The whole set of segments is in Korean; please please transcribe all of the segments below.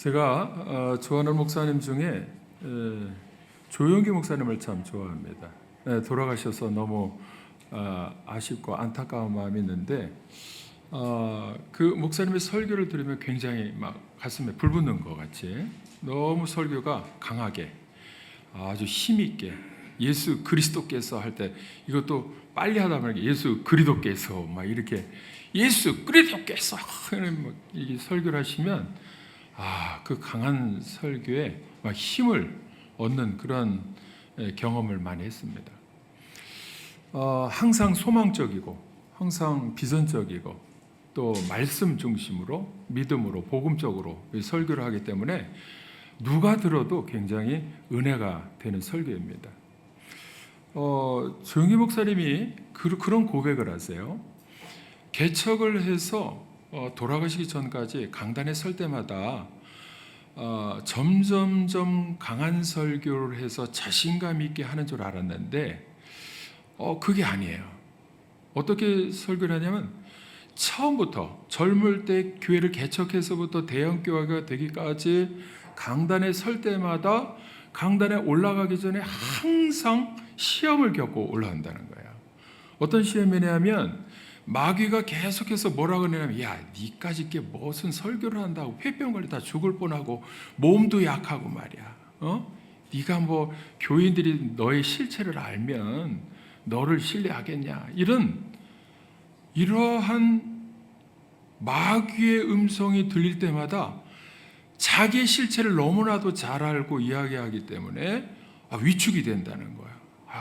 제가 좋아하는 목사님 중에 조용기 목사님을 참 좋아합니다. 돌아가셔서 너무 아쉽고 안타까운 마음이 있는데 그 목사님의 설교를 들으면 굉장히 막 가슴에 불 붙는 것 같이 너무 설교가 강하게 아주 힘있게 예수 그리스도께서 할 때 이것도 빨리 하다 보니까 예수 그리스도께서 막 이렇게 예수 그리스도께서 이렇게 설교를 하시면 그 강한 설교에 막 힘을 얻는 그런 경험을 많이 했습니다. 항상 소망적이고 항상 비전적이고 또 말씀 중심으로 믿음으로 복음적으로 설교를 하기 때문에 누가 들어도 굉장히 은혜가 되는 설교입니다. 조용기 목사님이 그런 고백을 하세요. 개척을 해서 돌아가시기 전까지 강단에 설 때마다 점점점 강한 설교를 해서 자신감 있게 하는 줄 알았는데 그게 아니에요. 어떻게 설교를 하냐면 처음부터 젊을 때 교회를 개척해서부터 대형교회가 되기까지 강단에 설 때마다 강단에 올라가기 전에 항상 시험을 겪고 올라간다는 거예요. 어떤 시험이냐면 마귀가 계속해서 뭐라고 하냐면 니까지 이게 무슨 설교를 한다고 폐병 걸리다 죽을 뻔하고 몸도 약하고 말이야. 네가 뭐 교인들이 너의 실체를 알면 너를 신뢰하겠냐. 이러한 마귀의 음성이 들릴 때마다 자기의 실체를 너무나도 잘 알고 이야기하기 때문에 위축이 된다는 거야.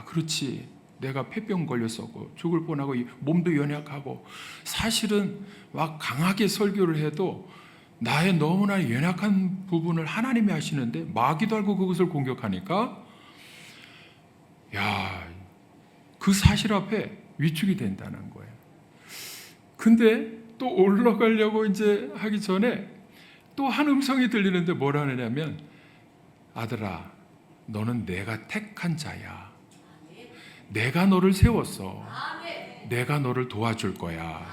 그렇지. 내가 폐병 걸렸었고 죽을 뻔하고 몸도 연약하고 사실은 막 강하게 설교를 해도 나의 너무나 연약한 부분을 하나님이 하시는데 마귀도 알고 그것을 공격하니까 그 사실 앞에 위축이 된다는 거예요. 근데 또 올라가려고 이제 하기 전에 또 한 음성이 들리는데 뭐라 하느냐면 아들아 너는 내가 택한 자야. 내가 너를 세웠어. 내가 너를 도와줄 거야.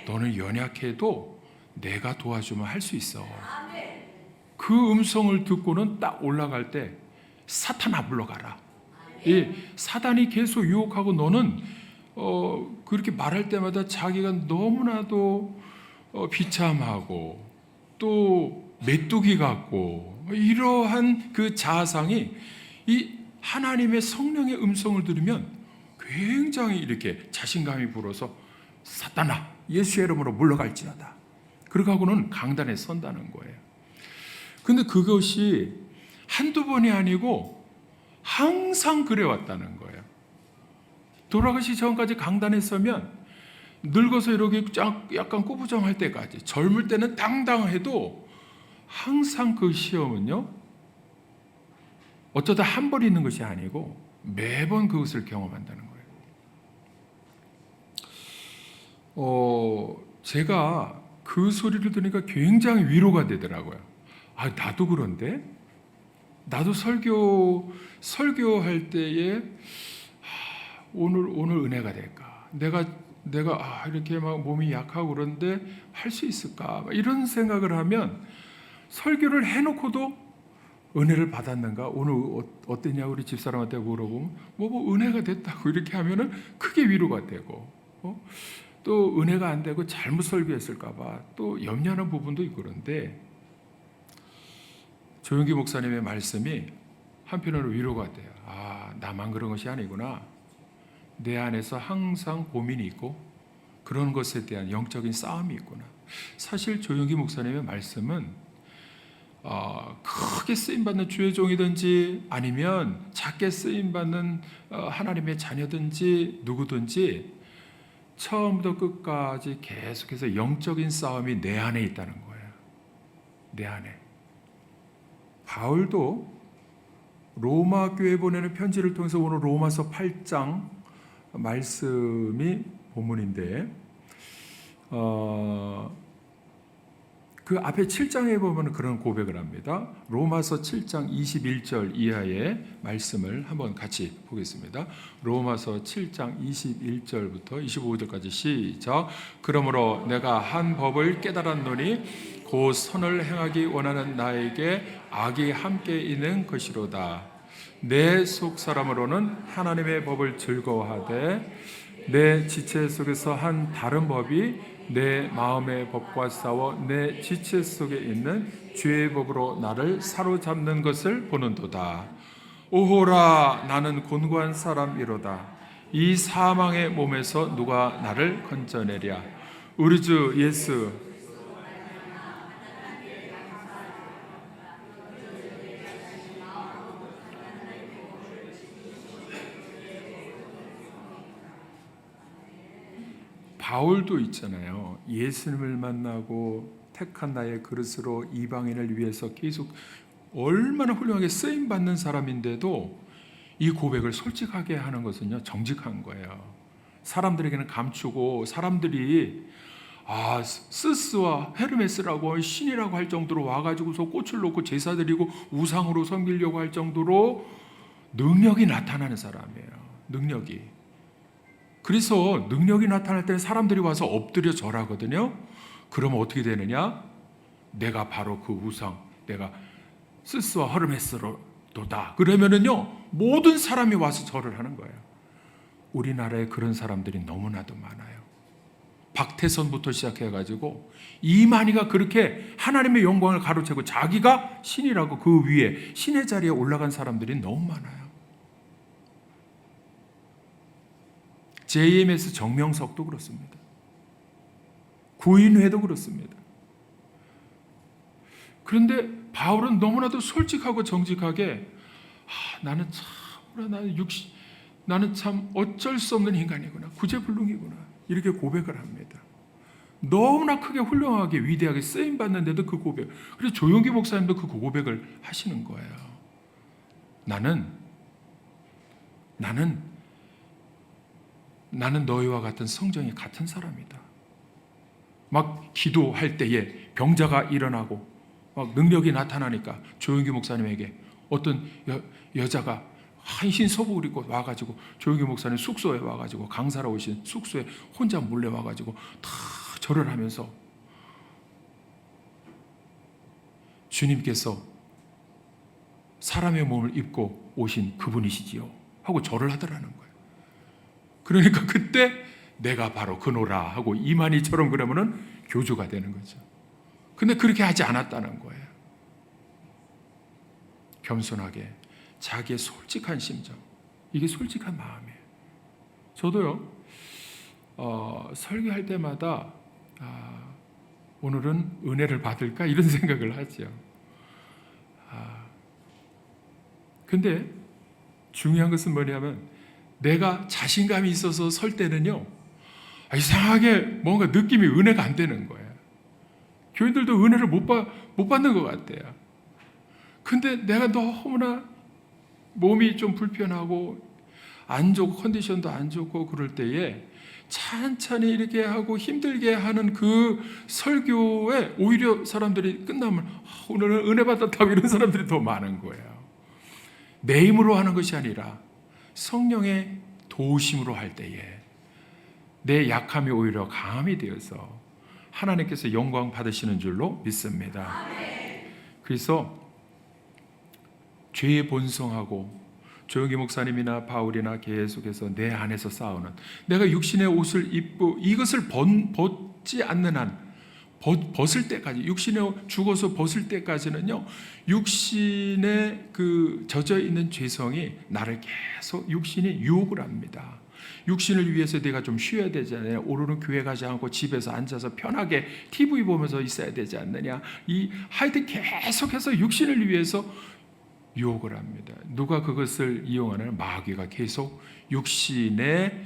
너는 연약해도 내가 도와주면 할 수 있어. 그 음성을 듣고는 딱 올라갈 때 사탄아 물러가라. 사단이 계속 유혹하고 너는 그렇게 말할 때마다 자기가 너무나도 비참하고 또 메뚜기 같고 이러한 그 자아상이 이 하나님의 성령의 음성을 들으면 굉장히 이렇게 자신감이 불어서 사탄아 예수의 이름으로 물러갈지어다. 그러고 하고는 강단에 선다는 거예요. 근데 그것이 한두 번이 아니고 항상 그래왔다는 거예요. 돌아가시기 전까지 강단에 서면 늙어서 이렇게 약간 꾸부정할 때까지 젊을 때는 당당해도 항상 그 시험은요 어쩌다 한 번 있는 것이 아니고 매번 그것을 경험한다는 거예요. 제가 그 소리를 들으니까 굉장히 위로가 되더라고요. 나도 그런데 나도 설교할 때에 오늘 은혜가 될까? 내가 이렇게 막 몸이 약하고 그런데 할 수 있을까? 이런 생각을 하면 설교를 해놓고도 은혜를 받았는가? 오늘 어땠냐? 우리 집사람한테 물어보면 뭐 은혜가 됐다고 이렇게 하면은 크게 위로가 되고 또 은혜가 안 되고 잘못 설교했을까 봐 또 염려하는 부분도 있고 그런데 조용기 목사님의 말씀이 한편으로 위로가 돼요. 나만 그런 것이 아니구나. 내 안에서 항상 고민이 있고 그런 것에 대한 영적인 싸움이 있구나. 사실 조용기 목사님의 말씀은 크게 쓰임받는 주의 종이든지 아니면 작게 쓰임받는 하나님의 자녀든지 누구든지 처음부터 끝까지 계속해서 영적인 싸움이 내 안에 있다는 거예요. 내 안에. 바울도 로마 교회에 보내는 편지를 통해서 오늘 로마서 8장 말씀이 본문인데 그 앞에 7장에 보면 그런 고백을 합니다. 로마서 7장 21절 이하의 말씀을 한번 같이 보겠습니다. 로마서 7장 21절부터 25절까지 시작. 그러므로 내가 한 법을 깨달았노니 곧 선을 행하기 원하는 나에게 악이 함께 있는 것이로다. 내 속 사람으로는 하나님의 법을 즐거워하되 내 지체 속에서 한 다른 법이 내 마음의 법과 싸워 내 지체 속에 있는 죄의 법으로 나를 사로잡는 것을 보는도다. 오호라, 나는 곤고한 사람이로다. 이 사망의 몸에서 누가 나를 건져내랴. 우리 주 예수, 바울도 있잖아요. 예수님을 만나고 택한 나의 그릇으로 이방인을 위해서 계속 얼마나 훌륭하게 쓰임받는 사람인데도 이 고백을 솔직하게 하는 것은요, 정직한 거예요. 사람들에게는 감추고 사람들이 스스와 헤르메스라고 신이라고 할 정도로 와가지고서 꽃을 놓고 제사 드리고 우상으로 섬기려고 할 정도로 능력이 나타나는 사람이에요. 능력이. 그래서 능력이 나타날 때 사람들이 와서 엎드려 절하거든요. 그러면 어떻게 되느냐? 내가 바로 그 우상, 내가 스스와 헤르메스로다. 그러면은요, 모든 사람이 와서 절을 하는 거예요. 우리나라에 그런 사람들이 너무나도 많아요. 박태선부터 시작해가지고 이만희가 그렇게 하나님의 영광을 가로채고 자기가 신이라고 그 위에 신의 자리에 올라간 사람들이 너무 많아요. JMS 정명석도 그렇습니다. 구인회도 그렇습니다. 그런데 바울은 너무나도 솔직하고 정직하게 나는 참 어쩔 수 없는 인간이구나, 구제불능이구나, 이렇게 고백을 합니다. 너무나 크게 훌륭하게 위대하게 쓰임받는데도 그 고백. 그래서 조용기 목사님도 그 고백을 하시는 거예요. 나는 너희와 같은 성정이 같은 사람이다. 막 기도할 때에 병자가 일어나고 막 능력이 나타나니까 조용기 목사님에게 어떤 여자가 한신 서복을 입고 와가지고 조용기 목사님 숙소에 와가지고 강사로 오신 숙소에 혼자 몰래 와가지고 다 절을 하면서 주님께서 사람의 몸을 입고 오신 그분이시지요 하고 절을 하더라는 거예요. 그러니까 그때 내가 바로 그노라 하고 이만희처럼 그러면은 교주가 되는 거죠. 근데 그렇게 하지 않았다는 거예요. 겸손하게 자기의 솔직한 심정, 이게 솔직한 마음이에요. 저도요, 설교할 때마다 오늘은 은혜를 받을까 이런 생각을 하죠. 근데 중요한 것은 뭐냐면 내가 자신감이 있어서 설 때는요, 이상하게 뭔가 느낌이 은혜가 안 되는 거예요. 교인들도 은혜를 못 받는 것 같아요. 근데 내가 너무나 몸이 좀 불편하고 안 좋고 컨디션도 안 좋고 그럴 때에 찬찬히 이렇게 하고 힘들게 하는 그 설교에 오히려 사람들이 끝나면 오늘은 은혜 받았다고 이런 사람들이 더 많은 거예요. 내 힘으로 하는 것이 아니라 성령의 도우심으로 할 때에 내 약함이 오히려 강함이 되어서 하나님께서 영광 받으시는 줄로 믿습니다. 그래서 죄의 본성하고 조용기 목사님이나 바울이나 계속해서 내 안에서 싸우는, 내가 육신의 옷을 입고 이것을 벗지 않는 한, 벗을 때까지, 육신에 죽어서 벗을 때까지는요, 육신에 그 젖어 있는 죄성이 나를 계속, 육신이 유혹을 합니다. 육신을 위해서 내가 좀 쉬어야 되잖아요. 오늘은 교회 가지 않고 집에서 앉아서 편하게 TV 보면서 있어야 되지 않느냐. 하여튼 계속해서 육신을 위해서 유혹을 합니다. 누가 그것을 이용하는? 마귀가 계속 육신의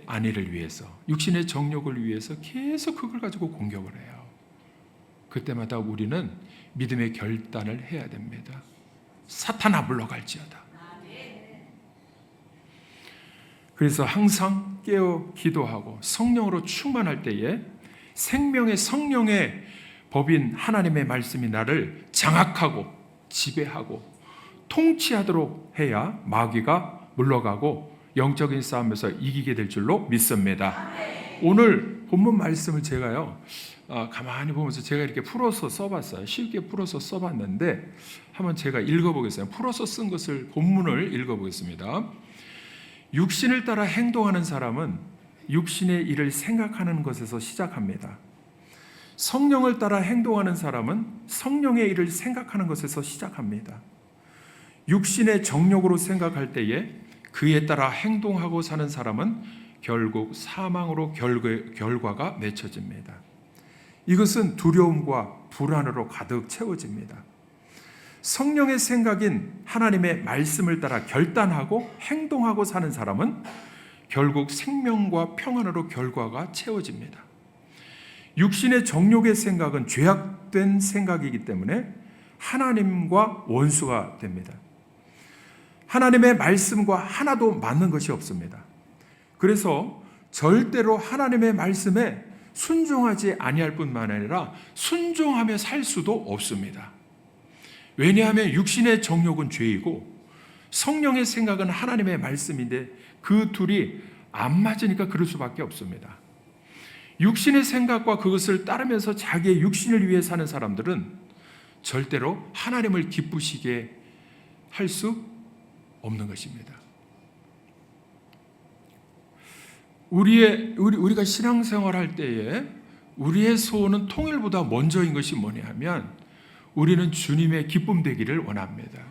안위를 위해서, 육신의 정욕을 위해서 계속 그걸 가지고 공격을 해요. 그때마다 우리는 믿음의 결단을 해야 됩니다. 사탄아 물러갈지어다. 그래서 항상 깨어 기도하고 성령으로 충만할 때에 생명의 성령의 법인 하나님의 말씀이 나를 장악하고 지배하고 통치하도록 해야 마귀가 물러가고 영적인 싸움에서 이기게 될 줄로 믿습니다. 오늘 본문 말씀을 제가요, 가만히 보면서 제가 이렇게 풀어서 써봤어요. 쉽게 풀어서 써봤는데 한번 제가 읽어보겠습니다. 풀어서 쓴 것을 본문을 읽어보겠습니다. 육신을 따라 행동하는 사람은 육신의 일을 생각하는 것에서 시작합니다. 성령을 따라 행동하는 사람은 성령의 일을 생각하는 것에서 시작합니다. 육신의 정욕으로 생각할 때에 그에 따라 행동하고 사는 사람은 결국 사망으로 결과가 맺혀집니다. 이것은 두려움과 불안으로 가득 채워집니다. 성령의 생각인 하나님의 말씀을 따라 결단하고 행동하고 사는 사람은 결국 생명과 평안으로 결과가 채워집니다. 육신의 정욕의 생각은 죄악된 생각이기 때문에 하나님과 원수가 됩니다. 하나님의 말씀과 하나도 맞는 것이 없습니다. 그래서 절대로 하나님의 말씀에 순종하지 아니할 뿐만 아니라 순종하며 살 수도 없습니다. 왜냐하면 육신의 정욕은 죄이고 성령의 생각은 하나님의 말씀인데 그 둘이 안 맞으니까 그럴 수밖에 없습니다. 육신의 생각과 그것을 따르면서 자기의 육신을 위해 사는 사람들은 절대로 하나님을 기쁘시게 할 수 없는 것입니다. 우리가 신앙생활할 때에 우리의 소원은 통일보다 먼저인 것이 뭐냐면 우리는 주님의 기쁨 되기를 원합니다.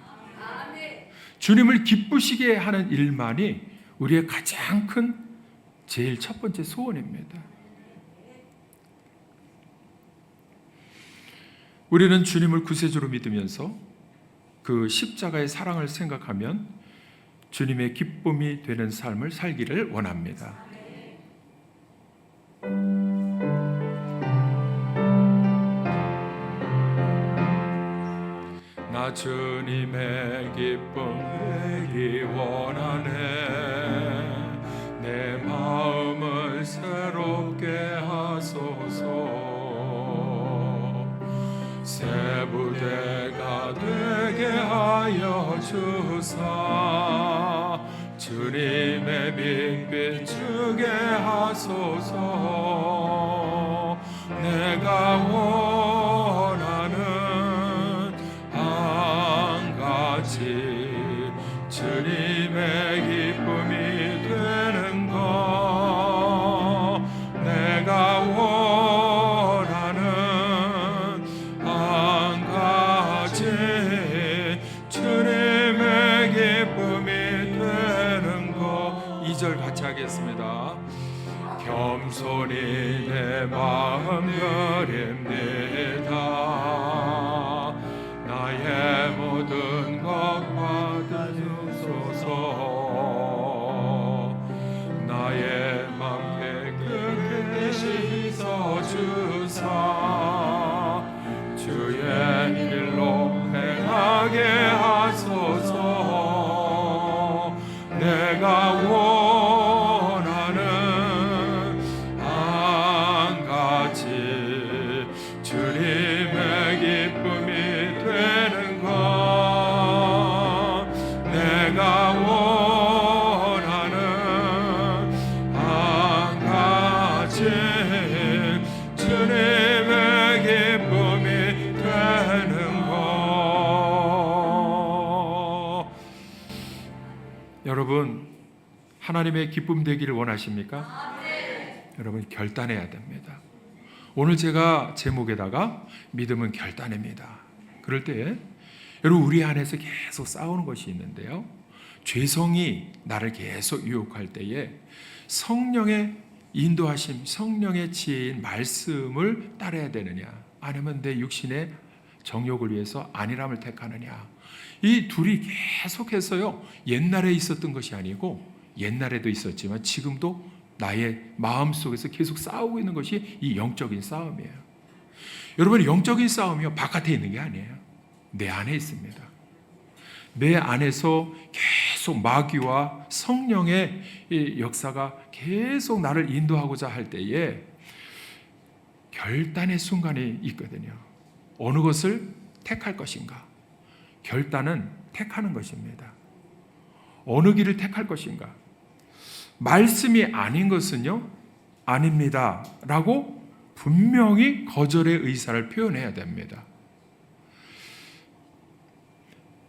주님을 기쁘시게 하는 일만이 우리의 가장 큰 제일 첫 번째 소원입니다. 우리는 주님을 구세주로 믿으면서 그 십자가의 사랑을 생각하면 주님의 기쁨이 되는 삶을 살기를 원합니다. 나 주님의 기쁨 되기 원하네. 내 마음을 새롭게 하소서. 새 부대가 되게 하여 주사. 주님의 빛 비추게 하소서. 내가 원하는 한 가지 주님의 기쁨이 되는 것. 내가 원하는 한 가지 주님의 기쁨이 되는 것. 2절 같이 하겠습니다. 겸손히 내 마음 드립니다. 나의 모든 것 받으소서. 나의 맘 깨끗게 씻어주사. 주의 길로 행하게 하소서. 내가 원하는 한 가지 주님의 기쁨이 되는 것. 내가 원하는 한 가지 주님의 기쁨이 되는 것. 여러분, 하나님의 기쁨 되기를 원하십니까? 여러분, 결단해야 됩니다. 오늘 제가 제목에다가 믿음은 결단입니다. 그럴 때 여러분, 우리 안에서 계속 싸우는 것이 있는데요. 죄성이 나를 계속 유혹할 때에 성령의 인도하심, 성령의 지혜인 말씀을 따라야 되느냐, 아니면 내 육신의 정욕을 위해서 안일함을 택하느냐. 이 둘이 계속해서요, 옛날에 있었던 것이 아니고 옛날에도 있었지만 지금도 나의 마음속에서 계속 싸우고 있는 것이 이 영적인 싸움이에요. 여러분, 영적인 싸움이요, 바깥에 있는 게 아니에요. 내 안에 있습니다. 내 안에서 계속 마귀와 성령의 이 역사가 계속 나를 인도하고자 할 때에 결단의 순간이 있거든요. 어느 것을 택할 것인가? 결단은 택하는 것입니다. 어느 길을 택할 것인가? 말씀이 아닌 것은요, 아닙니다 라고 분명히 거절의 의사를 표현해야 됩니다.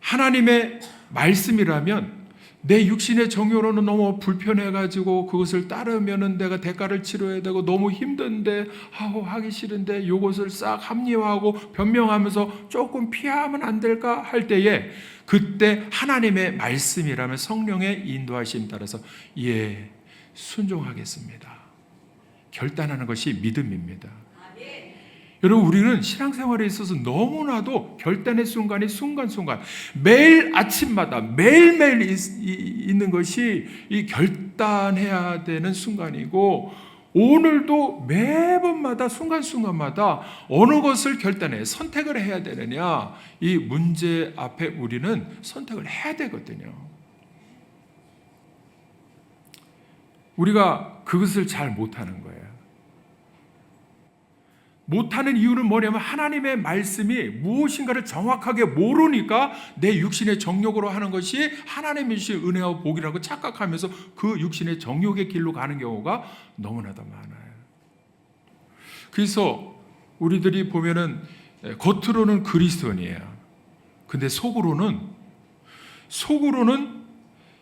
하나님의 말씀이라면 내 육신의 정욕으로는 너무 불편해가지고 그것을 따르면은 내가 대가를 치러야 되고 너무 힘든데 하기 싫은데 이것을 싹 합리화하고 변명하면서 조금 피하면 안 될까 할 때에 그때 하나님의 말씀이라면 성령의 인도하심 따라서 예, 순종하겠습니다. 결단하는 것이 믿음입니다. 여러분, 우리는 신앙생활에 있어서 너무나도 결단의 순간이 순간순간 매일 아침마다 매일매일 있는 것이 이 결단해야 되는 순간이고, 오늘도 매번마다 순간순간마다 어느 것을 결단해 선택을 해야 되느냐, 이 문제 앞에 우리는 선택을 해야 되거든요. 우리가 그것을 잘 못하는 거예요. 못하는 이유는 뭐냐면 하나님의 말씀이 무엇인가를 정확하게 모르니까 내 육신의 정욕으로 하는 것이 하나님의 주신 은혜와 복이라고 착각하면서 그 육신의 정욕의 길로 가는 경우가 너무나도 많아요. 그래서 우리들이 보면은 겉으로는 그리스도인이에요. 근데 속으로는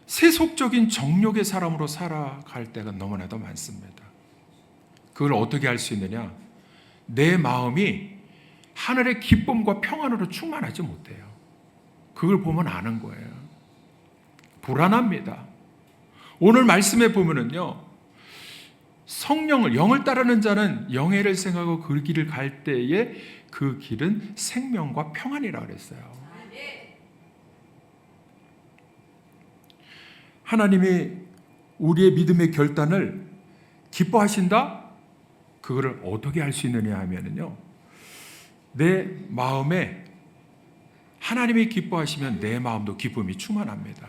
세속적인 정욕의 사람으로 살아갈 때가 너무나도 많습니다. 그걸 어떻게 알 수 있느냐? 내 마음이 하늘의 기쁨과 평안으로 충만하지 못해요. 그걸 보면 아는 거예요. 불안합니다. 오늘 말씀에 보면은요, 성령을, 영을 따르는 자는 영예를 생각하고 그 길을 갈 때에 그 길은 생명과 평안이라고 그랬어요. 하나님이 우리의 믿음의 결단을 기뻐하신다? 그거를 어떻게 할 수 있느냐 하면은요, 내 마음에 하나님이 기뻐하시면 내 마음도 기쁨이 충만합니다.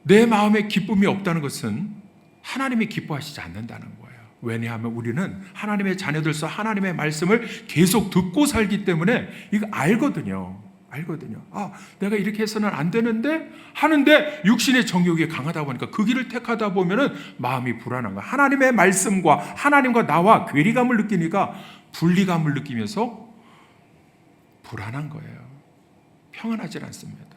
내 마음에 기쁨이 없다는 것은 하나님이 기뻐하시지 않는다는 거예요. 왜냐하면 우리는 하나님의 자녀들서 하나님의 말씀을 계속 듣고 살기 때문에 이거 알거든요. 아, 내가 이렇게 해서는 안 되는데 하는데 육신의 정욕이 강하다 보니까 그 길을 택하다 보면은 마음이 불안한 거야. 하나님의 말씀과 하나님과 나와 괴리감을 느끼니까 분리감을 느끼면서 불안한 거예요. 평안하지 않습니다.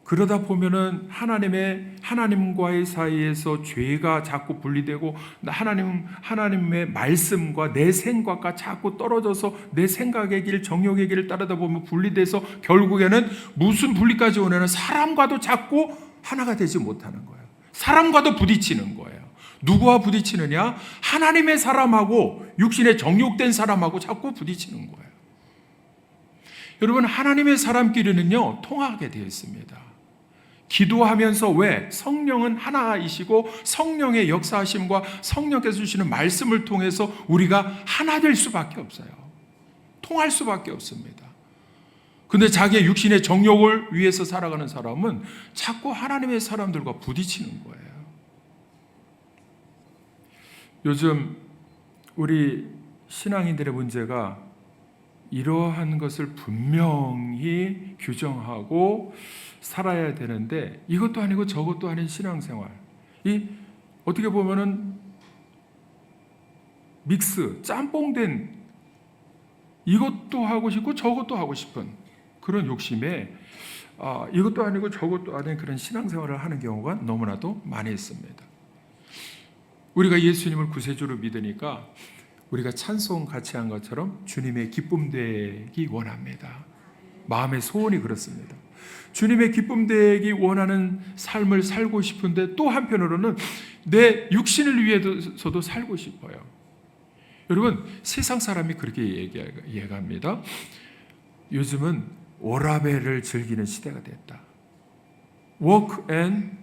그러다 보면은 하나님과의 사이에서 죄가 자꾸 분리되고 하나님의 말씀과 내 생각과 자꾸 떨어져서 내 생각의 길, 정욕의 길을 따르다 보면 분리돼서 결국에는 무슨 분리까지 오냐면 사람과도 자꾸 하나가 되지 못하는 거예요. 사람과도 부딪히는 거예요. 누구와 부딪히느냐? 하나님의 사람하고 육신의 정욕된 사람하고 자꾸 부딪히는 거예요. 여러분, 하나님의 사람끼리는요, 통하게 되어 있습니다. 기도하면서 왜? 성령은 하나이시고 성령의 역사하심과 성령께서 주시는 말씀을 통해서 우리가 하나 될 수밖에 없어요. 통할 수밖에 없습니다. 근데 자기의 육신의 정욕을 위해서 살아가는 사람은 자꾸 하나님의 사람들과 부딪히는 거예요. 요즘 우리 신앙인들의 문제가 이러한 것을 분명히 규정하고 살아야 되는데 이것도 아니고 저것도 아닌 신앙생활. 이 어떻게 보면은 믹스, 짬뽕된 이것도 하고 싶고 저것도 하고 싶은 그런 욕심에 이것도 아니고 저것도 아닌 그런 신앙생활을 하는 경우가 너무나도 많이 있습니다. 우리가 예수님을 구세주로 믿으니까 우리가 찬송 같이 한 것처럼 주님의 기쁨 되기 원합니다. 마음의 소원이 그렇습니다. 주님의 기쁨 되기 원하는 삶을 살고 싶은데 또 한편으로는 내 육신을 위해서도 살고 싶어요. 여러분, 세상 사람이 그렇게 얘기합니다. 요즘은 워라밸을 즐기는 시대가 됐다. work and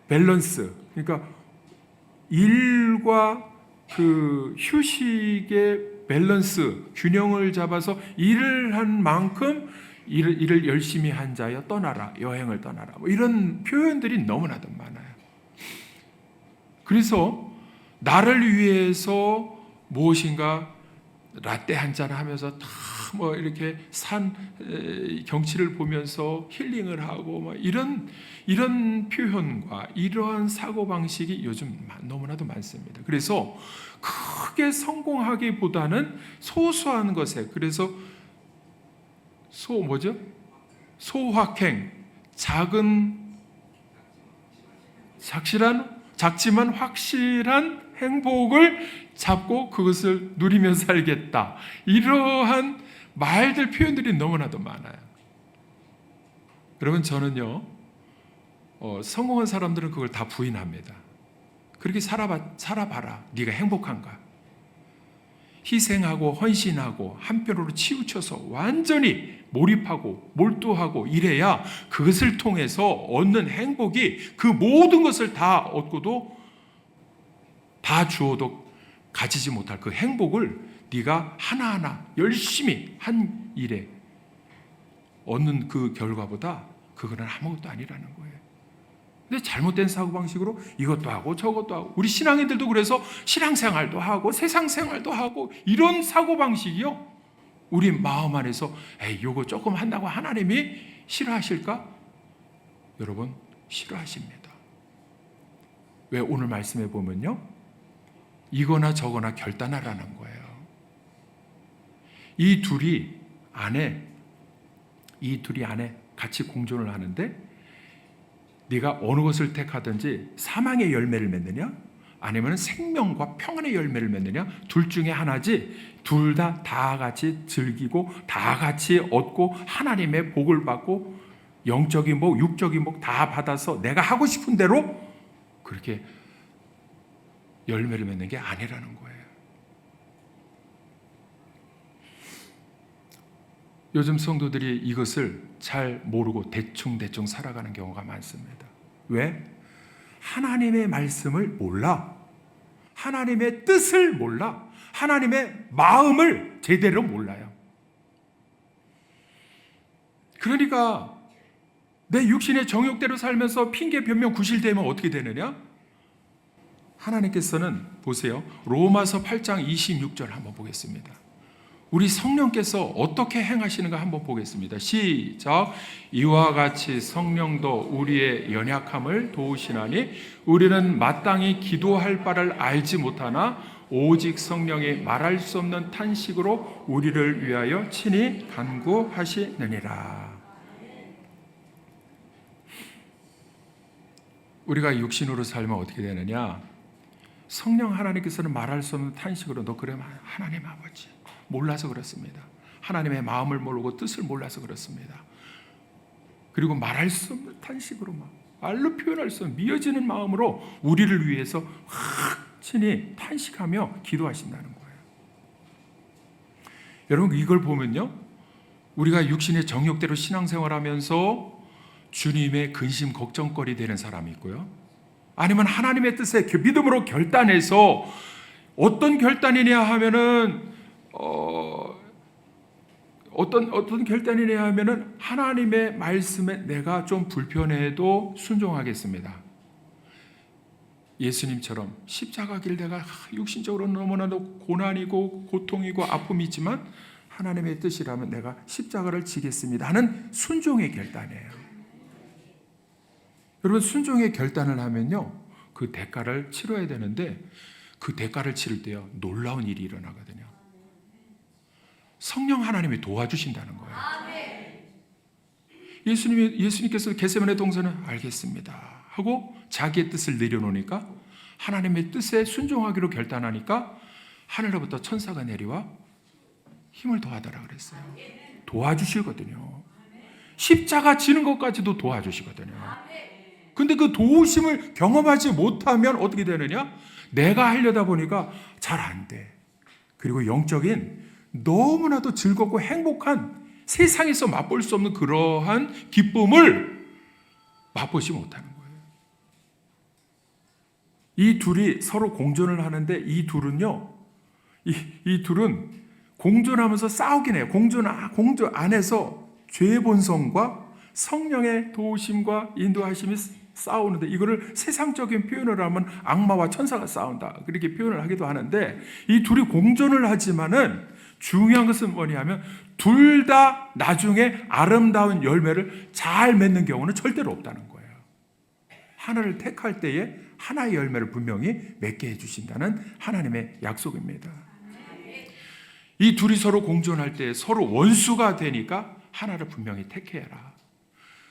밸런스. 그러니까 일과 그 휴식의 밸런스, 균형을 잡아서 일을 한 만큼 일을 열심히 한 자여 떠나라, 여행을 떠나라. 뭐 이런 표현들이 너무나도 많아요. 그래서 나를 위해서 무엇인가 라떼 한 잔 하면서 다 뭐 이렇게 산 경치를 보면서 힐링을 하고 뭐 이런 표현과 이러한 사고 방식이 요즘 너무나도 많습니다. 그래서 크게 성공하기보다는 소소한 것에, 그래서 소확행, 작지만 확실한 행복을 잡고 그것을 누리며 살겠다. 이러한 말들, 표현들이 너무나도 많아요. 여러분, 저는요, 성공한 사람들은 그걸 다 부인합니다. 그렇게 살아봐라. 네가 행복한가? 희생하고 헌신하고 한편으로 치우쳐서 완전히 몰입하고 몰두하고 이래야 그것을 통해서 얻는 행복이 그 모든 것을 다 얻고도 다 주어도 가지지 못할 그 행복을 네가 하나하나 열심히 한 일에 얻는 그 결과보다 그거는 아무것도 아니라는 거예요. 근데 잘못된 사고방식으로 이것도 하고 저것도 하고, 우리 신앙인들도 그래서 신앙생활도 하고 세상생활도 하고 이런 사고방식이요, 우리 마음 안에서 요거 조금 한다고 하나님이 싫어하실까? 여러분, 싫어하십니다. 왜? 오늘 말씀에 보면요, 이거나 저거나 결단하라는 거예요. 이 둘이 안에 같이 공존을 하는데, 네가 어느 것을 택하든지 사망의 열매를 맺느냐 아니면 생명과 평안의 열매를 맺느냐, 둘 중에 하나지. 둘 다 같이 즐기고 다 같이 얻고 하나님의 복을 받고 영적인 복, 육적인 복 다 받아서 내가 하고 싶은 대로 그렇게 열매를 맺는 게 아니라는 거예요. 요즘 성도들이 이것을 잘 모르고 대충 살아가는 경우가 많습니다. 왜? 하나님의 말씀을 몰라. 하나님의 뜻을 몰라. 하나님의 마음을 제대로 몰라요. 그러니까 내 육신의 정욕대로 살면서 핑계 변명 구실되면 어떻게 되느냐? 하나님께서는 보세요. 로마서 8장 26절 한번 보겠습니다. 우리 성령께서 어떻게 행하시는가 한번 보겠습니다. 시작. 이와 같이 성령도 우리의 연약함을 도우시나니 우리는 마땅히 기도할 바를 알지 못하나 오직 성령이 말할 수 없는 탄식으로 우리를 위하여 친히 간구하시느니라. 우리가 육신으로 살면 어떻게 되느냐? 성령 하나님께서는 말할 수 없는 탄식으로, 너 그래 하나님 아버지 몰라서 그렇습니다. 하나님의 마음을 모르고 뜻을 몰라서 그렇습니다. 그리고 말할 수 없는 탄식으로, 말로 표현할 수 없는 미어지는 마음으로 우리를 위해서 친히 탄식하며 기도하신다는 거예요. 여러분, 이걸 보면요, 우리가 육신의 정욕대로 신앙생활하면서 주님의 근심 걱정거리 되는 사람이 있고요, 아니면 하나님의 뜻에 믿음으로 결단해서, 어떤 결단이냐 하면은 어떤 결단이냐 하면은 하나님의 말씀에 내가 좀 불편해도 순종하겠습니다. 예수님처럼 십자가 길 내가 육신적으로 너무나도 고난이고 고통이고 아픔이 있지만 하나님의 뜻이라면 내가 십자가를 지겠습니다 하는 순종의 결단이에요. 여러분, 순종의 결단을 하면요, 그 대가를 치러야 되는데, 그 대가를 치를 때요, 놀라운 일이 일어나거든요. 성령 하나님이 도와주신다는 거예요. 예수님께서 겟세마네 동산은 알겠습니다 하고 자기의 뜻을 내려놓으니까, 하나님의 뜻에 순종하기로 결단하니까 하늘로부터 천사가 내려와 힘을 더하더라 그랬어요. 도와주시거든요. 십자가 지는 것까지도 도와주시거든요. 근데 그 도우심을 경험하지 못하면 어떻게 되느냐? 내가 하려다 보니까 잘 안 돼. 그리고 영적인 너무나도 즐겁고 행복한, 세상에서 맛볼 수 없는 그러한 기쁨을 맛보지 못하는 거예요. 이 둘이 서로 공존을 하는데, 이 둘은요, 이 둘은 공존하면서 싸우긴 해요. 공존 안에서 죄의 본성과 성령의 도우심과 인도하심이 싸우는데 이거를 세상적인 표현을 하면 악마와 천사가 싸운다 그렇게 표현을 하기도 하는데 이 둘이 공존을 하지만은 중요한 것은 뭐냐면 둘 다 나중에 아름다운 열매를 잘 맺는 경우는 절대로 없다는 거예요. 하나를 택할 때에 하나의 열매를 분명히 맺게 해주신다는 하나님의 약속입니다. 이 둘이 서로 공존할 때 서로 원수가 되니까 하나를 분명히 택해라.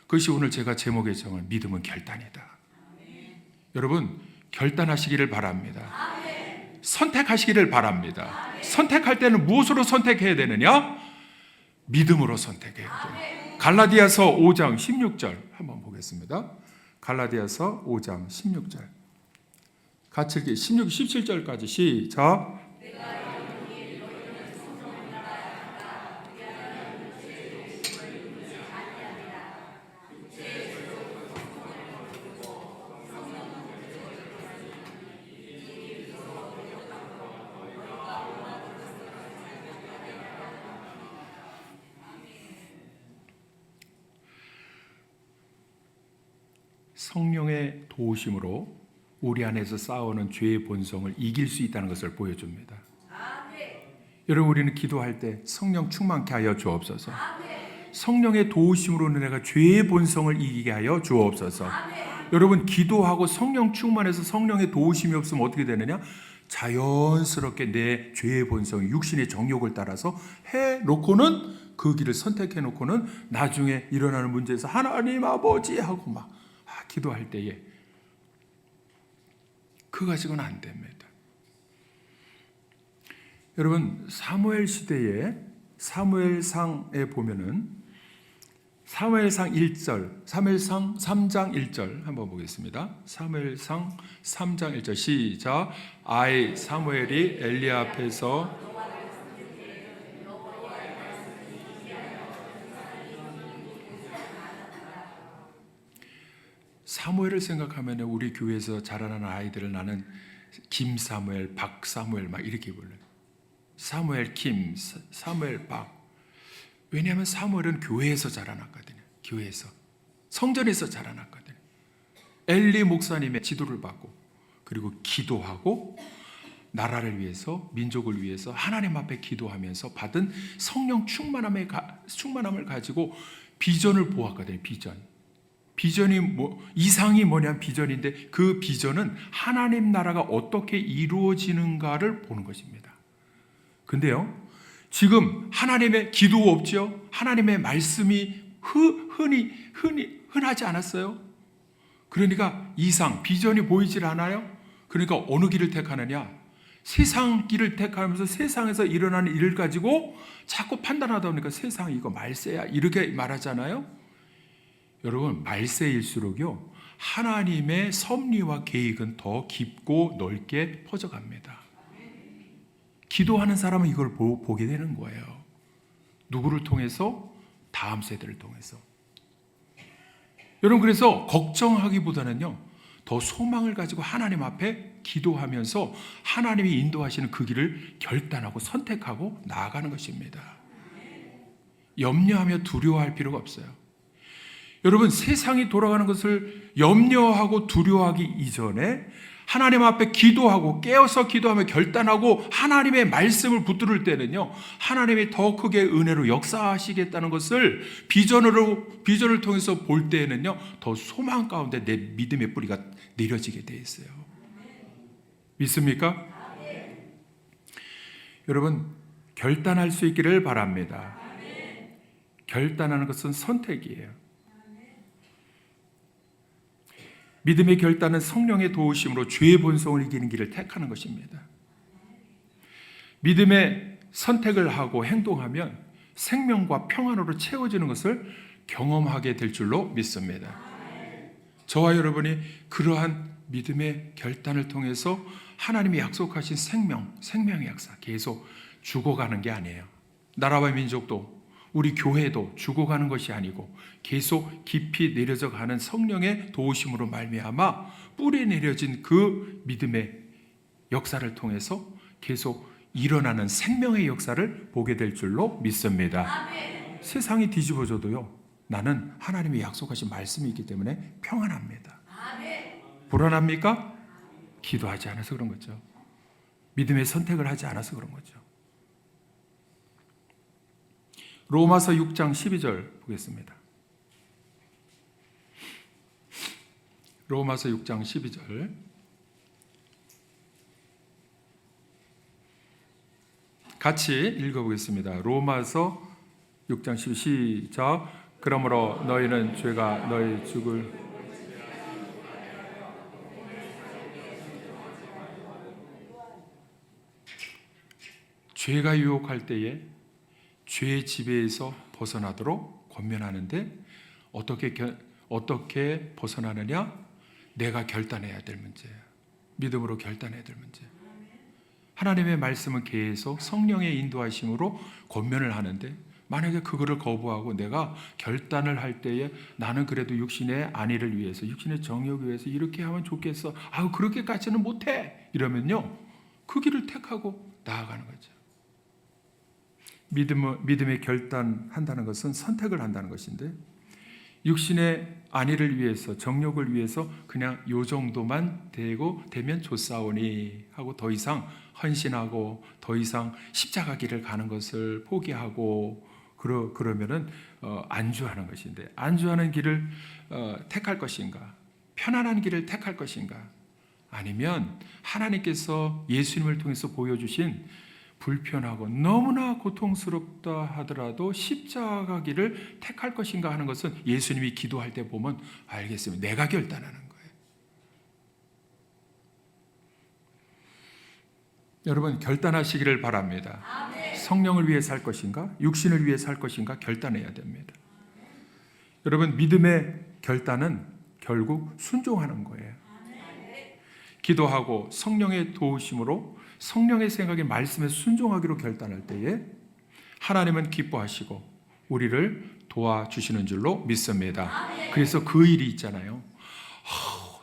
그것이 오늘 제가 제목에 정한 믿음은 결단이다. 여러분 결단하시기를 바랍니다. 선택하시기를 바랍니다. 선택할 때는 무엇으로 선택해야 되느냐? 믿음으로 선택해야 돼요. 갈라디아서 5장 16절 한번 보겠습니다. 갈라디아서 5장 16절 같이 읽기 16, 17절까지 시작. 성령의 도우심으로 우리 안에서 싸우는 죄의 본성을 이길 수 있다는 것을 보여줍니다. 여러분 우리는 기도할 때 성령 충만케 하여 주옵소서. 성령의 도우심으로는 내가 죄의 본성을 이기게 하여 주옵소서. 여러분 기도하고 성령 충만해서 성령의 도우심이 없으면 어떻게 되느냐? 자연스럽게 내 죄의 본성, 육신의 정욕을 따라서 해놓고는 그 길을 선택해놓고는 나중에 일어나는 문제에서 하나님 아버지 하고 막 기도할 때에 그거 가지고는 안 됩니다. 여러분 사무엘 시대에 사무엘상에 보면은 사무엘상 1절, 사무엘상 3장 1절 한번 보겠습니다. 사무엘상 3장 1절 시작. 아이 사무엘이 엘리 앞에서 사무엘을 생각하면 우리 교회에서 자라나는 아이들을 나는 김 사무엘, 박 사무엘 막 이렇게 불러요. 사무엘 김, 사무엘 박. 왜냐하면 사무엘은 교회에서 자라났거든요. 교회에서. 성전에서 자라났거든요. 엘리 목사님의 지도를 받고 그리고 기도하고 나라를 위해서 민족을 위해서 하나님 앞에 기도하면서 받은 성령 충만함을 가지고 비전을 보았거든요. 비전이 이상이 뭐냐면 비전인데 그 비전은 하나님 나라가 어떻게 이루어지는가를 보는 것입니다. 근데요, 지금 하나님의 기도 없죠? 하나님의 말씀이 흔하지 않았어요? 그러니까 비전이 보이질 않아요? 그러니까 어느 길을 택하느냐? 세상 길을 택하면서 세상에서 일어나는 일을 가지고 자꾸 판단하다 보니까 세상 이거 말세야 이렇게 말하잖아요? 여러분 말세일수록요 하나님의 섭리와 계획은 더 깊고 넓게 퍼져갑니다. 기도하는 사람은 이걸 보게 되는 거예요. 누구를 통해서? 다음 세대를 통해서. 여러분 그래서 걱정하기보다는요 더 소망을 가지고 하나님 앞에 기도하면서 하나님이 인도하시는 그 길을 결단하고 선택하고 나아가는 것입니다. 염려하며 두려워할 필요가 없어요. 여러분 세상이 돌아가는 것을 염려하고 두려워하기 이전에 하나님 앞에 기도하고 깨어서 기도하며 결단하고 하나님의 말씀을 붙들을 때는요 하나님이 더 크게 은혜로 역사하시겠다는 것을 비전을 통해서 볼 때에는요 더 소망 가운데 내 믿음의 뿌리가 내려지게 돼 있어요. 믿습니까? 여러분 결단할 수 있기를 바랍니다. 결단하는 것은 선택이에요. 믿음의 결단은 성령의 도우심으로 죄의 본성을 이기는 길을 택하는 것입니다. 믿음의 선택을 하고 행동하면 생명과 평안으로 채워지는 것을 경험하게 될 줄로 믿습니다. 저와 여러분이 그러한 믿음의 결단을 통해서 하나님이 약속하신 생명의 역사 계속 죽어가는 게 아니에요. 나라와 민족도 우리 교회도 죽어가는 것이 아니고 계속 깊이 내려져 가는 성령의 도우심으로 말미암아 뿌리 내려진 그 믿음의 역사를 통해서 계속 일어나는 생명의 역사를 보게 될 줄로 믿습니다. 아멘. 세상이 뒤집어져도요 나는 하나님이 약속하신 말씀이 있기 때문에 평안합니다. 불안합니까? 기도하지 않아서 그런 거죠. 믿음의 선택을 하지 않아서 그런 거죠. 로마서 6장 12절 보겠습니다. 로마서 6장 12절. 같이 읽어보겠습니다. 로마서 6장 12절 시작. 그러므로 너희는 죄가 너희 죽을 죄가 유혹할 때에 죄의 지배에서 벗어나도록 권면하는데 어떻게 벗어나느냐? 내가 결단해야 될 문제예요. 믿음으로 결단해야 될 문제. 하나님의 말씀은 계속 성령의 인도하심으로 권면을 하는데 만약에 그거를 거부하고 내가 결단을 할 때에 나는 그래도 육신의 안위를 위해서 육신의 정욕을 위해서 이렇게 하면 좋겠어. 그렇게까지는 못해. 이러면요. 그 길을 택하고 나아가는 거죠. 믿음의 결단한다는 것은 선택을 한다는 것인데 육신의 안위를 위해서 정욕을 위해서 그냥 요 정도만 되면 좋사오니 하고 더 이상 헌신하고 더 이상 십자가 길을 가는 것을 포기하고 그러면은 안주하는 것인데 안주하는 길을 택할 것인가? 편안한 길을 택할 것인가? 아니면 하나님께서 예수님을 통해서 보여주신 불편하고 너무나 고통스럽다 하더라도 십자가 길을 택할 것인가 하는 것은 예수님이 기도할 때 보면 알겠습니다. 내가 결단하는 거예요. 여러분 결단하시기를 바랍니다. 아멘. 성령을 위해 살 것인가? 육신을 위해 살 것인가? 결단해야 됩니다. 여러분 믿음의 결단은 결국 순종하는 거예요. 아멘. 기도하고 성령의 도우심으로 성령의 생각에 말씀에 순종하기로 결단할 때에 하나님은 기뻐하시고 우리를 도와주시는 줄로 믿습니다. 그래서 그 일이 있잖아요.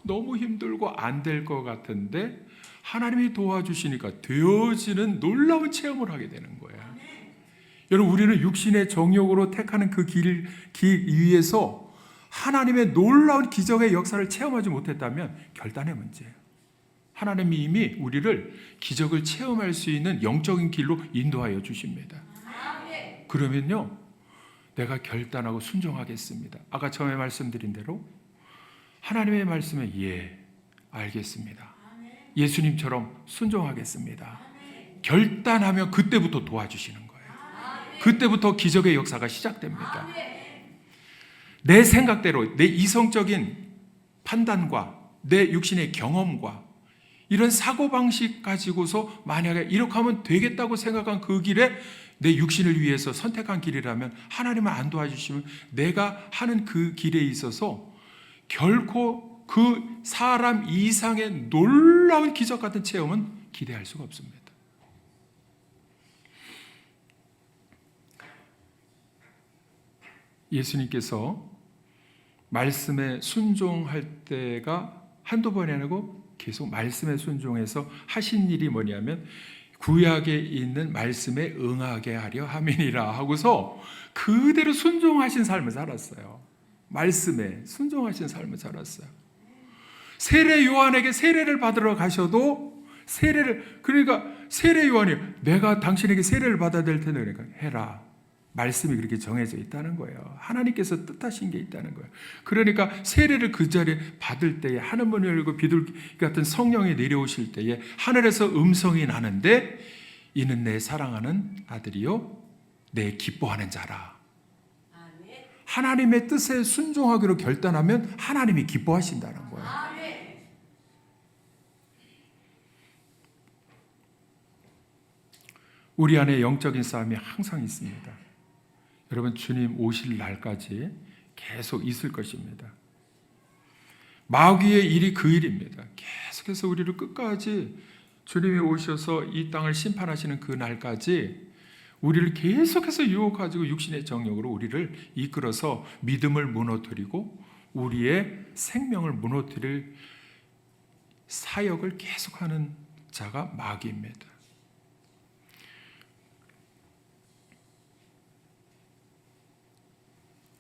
너무 힘들고 안 될 것 같은데 하나님이 도와주시니까 되어지는 놀라운 체험을 하게 되는 거예요. 여러분 우리는 육신의 정욕으로 택하는 그 길 위에서 하나님의 놀라운 기적의 역사를 체험하지 못했다면 결단의 문제예요. 하나님이 이미 우리를 기적을 체험할 수 있는 영적인 길로 인도하여 주십니다. 그러면요, 내가 결단하고 순종하겠습니다. 아까 처음에 말씀드린 대로 하나님의 말씀에 알겠습니다. 예수님처럼 순종하겠습니다. 결단하면 그때부터 도와주시는 거예요. 그때부터 기적의 역사가 시작됩니다. 내 생각대로 내 이성적인 판단과 내 육신의 경험과 이런 사고방식 가지고서 만약에 이렇게 하면 되겠다고 생각한 그 길에 내 육신을 위해서 선택한 길이라면 하나님은 안 도와주시면 내가 하는 그 길에 있어서 결코 그 사람 이상의 놀라운 기적 같은 체험은 기대할 수가 없습니다. 예수님께서 말씀에 순종할 때가 한두 번이 아니고 계속 말씀에 순종해서 하신 일이 뭐냐면 구약에 있는 말씀에 응하게 하려 함이니라 하고서 그대로 순종하신 삶을 살았어요. 말씀에 순종하신 삶을 살았어요. 세례 요한에게 세례를 받으러 가셔도 그러니까 세례 요한이 내가 당신에게 세례를 받아야 될 텐데 그러니까 해라. 말씀이 그렇게 정해져 있다는 거예요. 하나님께서 뜻하신 게 있다는 거예요. 그러니까 세례를 그 자리에 받을 때에 하늘문을 열고 비둘기 같은 성령이 내려오실 때에 하늘에서 음성이 나는데 이는 내 사랑하는 아들이요 내 기뻐하는 자라. 하나님의 뜻에 순종하기로 결단하면 하나님이 기뻐하신다는 거예요. 우리 안에 영적인 싸움이 항상 있습니다. 여러분 주님 오실 날까지 계속 있을 것입니다. 마귀의 일이 그 일입니다. 계속해서 우리를 끝까지 주님이 오셔서 이 땅을 심판하시는 그 날까지 우리를 계속해서 유혹하고 육신의 정욕으로 우리를 이끌어서 믿음을 무너뜨리고 우리의 생명을 무너뜨릴 사역을 계속하는 자가 마귀입니다.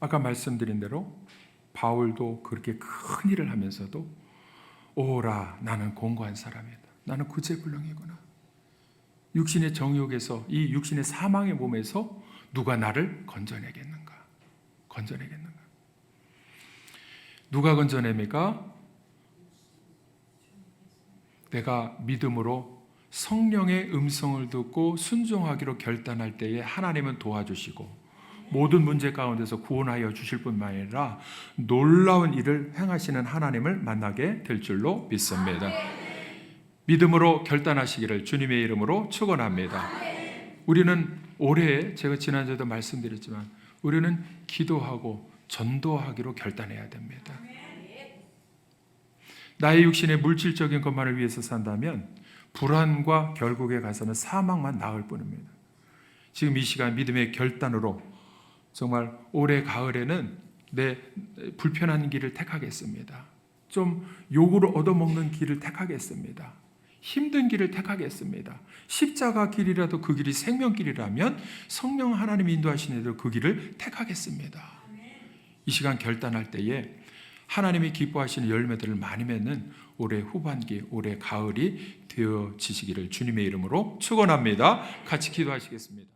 아까 말씀드린 대로 바울도 그렇게 큰 일을 하면서도 오라, 나는 공고한 사람이다. 나는 구제불능이구나. 육신의 정욕에서, 이 육신의 사망의 몸에서 누가 나를 건져내겠는가? 건져내겠는가? 누가 건져냅니까? 내가 믿음으로 성령의 음성을 듣고 순종하기로 결단할 때에 하나님은 도와주시고 모든 문제 가운데서 구원하여 주실 뿐만 아니라 놀라운 일을 행하시는 하나님을 만나게 될 줄로 믿습니다. 믿음으로 결단하시기를 주님의 이름으로 축원합니다. 우리는 올해, 제가 지난주에도 말씀드렸지만, 우리는 기도하고 전도하기로 결단해야 됩니다. 나의 육신의 물질적인 것만을 위해서 산다면 불안과 결국에 가서는 사망만 낳을 뿐입니다. 지금 이 시간 믿음의 결단으로 정말 올해 가을에는 내 불편한 길을 택하겠습니다. 좀 욕으로 얻어먹는 길을 택하겠습니다. 힘든 길을 택하겠습니다. 십자가 길이라도 그 길이 생명길이라면 성령 하나님이 인도하시는 대로 그 길을 택하겠습니다. 이 시간 결단할 때에 하나님이 기뻐하시는 열매들을 많이 맺는 올해 후반기, 올해 가을이 되어지시기를 주님의 이름으로 축원합니다. 같이 기도하시겠습니다.